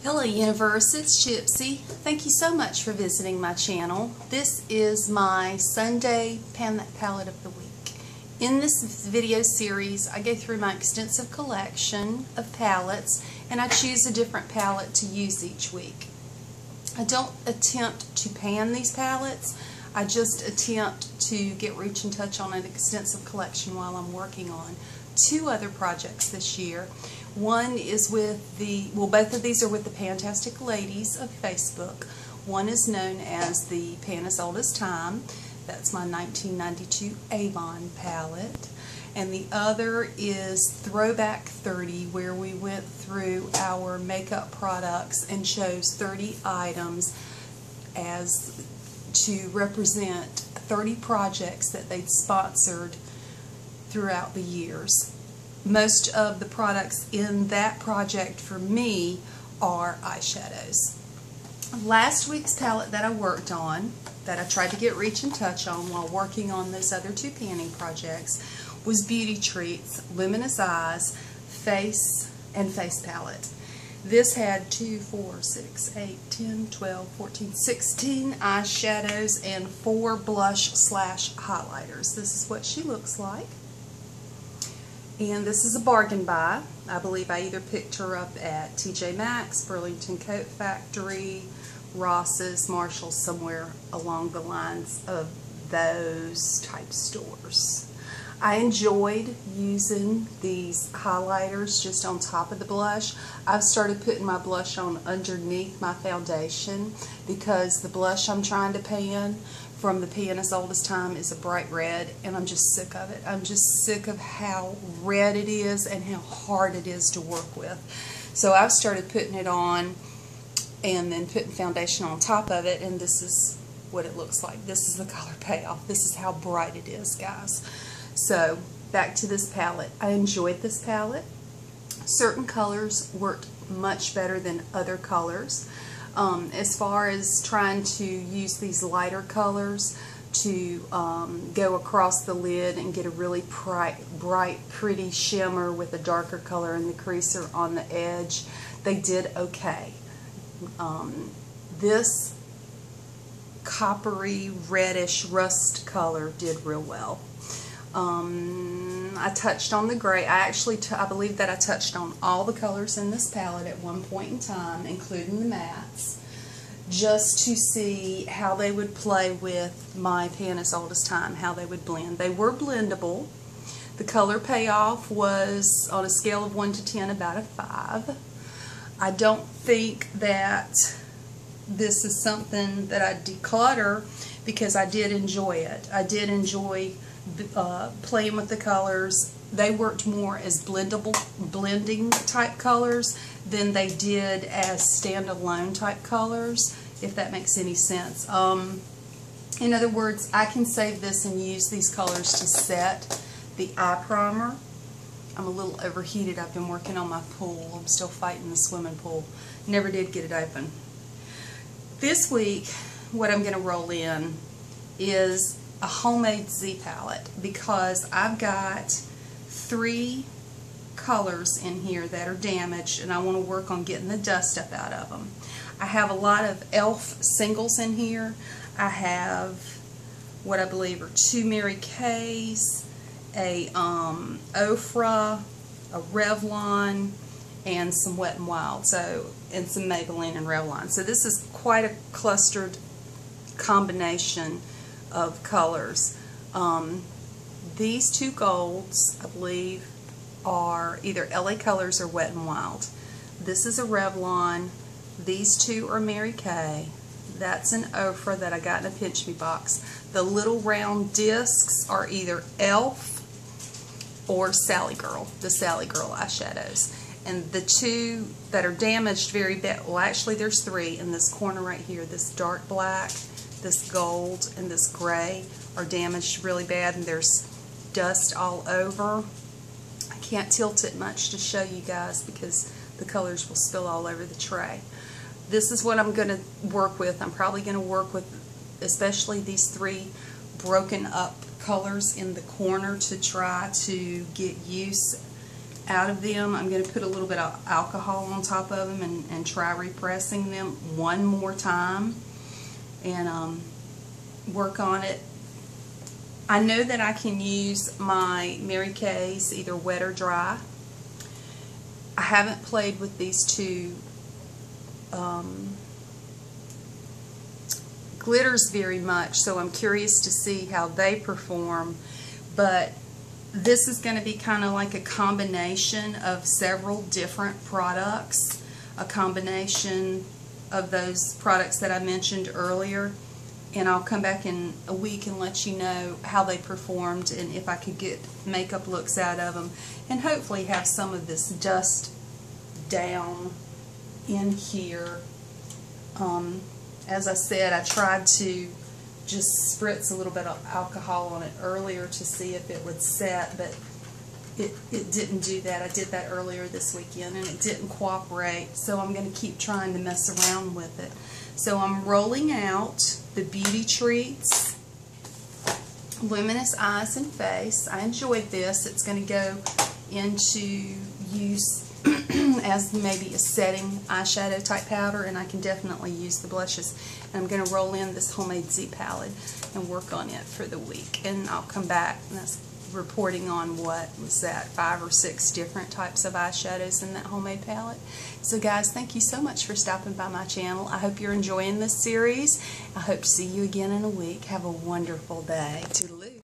Hello Universe, it's Gypsy. Thank you so much for visiting my channel. This is my Sunday Pan That Palette of the Week. In this video series, I go through my extensive collection of palettes and I choose a different palette to use each week. I don't attempt to pan these palettes, I just attempt to get reach and touch on an extensive collection while I'm working on two other projects this year. One is with both of these are with the Fantastic Ladies of Facebook. One is known as the Pan as Old as Time. That's my 1992 Avon palette. And the other is Throwback 30, where we went through our makeup products and chose 30 items as to represent 30 projects that they'd sponsored throughout the years. Most of the products in that project for me are eyeshadows. Last week's palette that I worked on, that I tried to get reach and touch on while working on those other two panning projects, was Beauty Treats Luminous Eyes Face and Face Palette. This had 2, 4, 6, 8, 10, 12, 14, 16 eyeshadows and 4 blush slash highlighters. This is what she looks like. And this is a bargain buy. I believe I either picked her up at TJ Maxx, Burlington Coat Factory, Ross's, Marshall's, somewhere along the lines of those type stores. I enjoyed using these highlighters just on top of the blush. I've started putting my blush on underneath my foundation because the blush I'm trying to pan from the Pan as Old as Time is a bright red, and I'm just sick of it. I'm just sick of how red it is and how hard it is to work with. So I've started putting it on and then putting foundation on top of it, and this is what it looks like. This is the color payoff. This is how bright it is, guys. So back to this palette. I enjoyed this palette. Certain colors worked much better than other colors. As far as trying to use these lighter colors to go across the lid and get a really bright, pretty shimmer with a darker color in the creaser on the edge, they did okay. This coppery, reddish rust color did real well. I touched on the gray. I believe that I touched on all the colors in this palette at one point in time, including the mattes, just to see how they would play with my Pan as Old as Time, how they would blend. They were blendable. The color payoff was, on a scale of 1 to 10, about a 5. I don't think that this is something that I declutter because I did enjoy it. I did enjoy playing with the colors. They worked more as blending type colors than they did as standalone type colors, if that makes any sense. In other words, I can save this and use these colors to set the eye primer. I'm a little overheated. I've been working on my pool. I'm still fighting the swimming pool. Never did get it open. This week, what I'm going to roll in is a homemade Z palette, because I've got 3 colors in here that are damaged and I want to work on getting the dust up out of them. I have a lot of e.l.f. singles in here. I have what I believe are 2 Mary Kay's, a Ofra, a Revlon, and some Wet n Wild, and some Maybelline and Revlon. So this is quite a clustered combination of colors. These 2 golds, I believe, are either LA Colors or Wet n Wild. This is a Revlon. These 2 are Mary Kay. That's an Ofra that I got in a Pinch Me box. The little round discs are either e.l.f. or Sally Girl, the Sally Girl eyeshadows. And the 2 that are damaged very bad, well actually there's 3 in this corner right here. This dark black, this gold, and this gray are damaged really bad, and there's dust all over. I can't tilt it much to show you guys because the colors will spill all over the tray. This is what I'm going to work with. I'm probably going to work with especially these 3 broken up colors in the corner to try to get use out of them. I'm going to put a little bit of alcohol on top of them and try repressing them one more time and work on it. I know that I can use my Mary Kay's either wet or dry. I haven't played with these two glitters very much, so I'm curious to see how they perform, but this is going to be kind of like a combination of several different products, a combination of those products that I mentioned earlier, and I'll come back in a week and let you know how they performed and if I could get makeup looks out of them, and hopefully have some of this dust down in here. As I said, I tried to just spritz a little bit of alcohol on it earlier to see if it would set, but it didn't do that. I did that earlier this weekend and it didn't cooperate, so I'm going to keep trying to mess around with it. So I'm rolling out the Beauty Treats Luminous Eyes and Face. I enjoyed this. It's going to go into use as maybe a setting eyeshadow type powder, and I can definitely use the blushes. And I'm going to roll in this Homemade Z palette and work on it for the week, and I'll come back and that's reporting on what was that 5 or 6 different types of eyeshadows in that homemade palette. So guys, thank you so much for stopping by my channel. I hope you're enjoying this series. I hope to see you again in a week. Have a wonderful day. Toodaloo.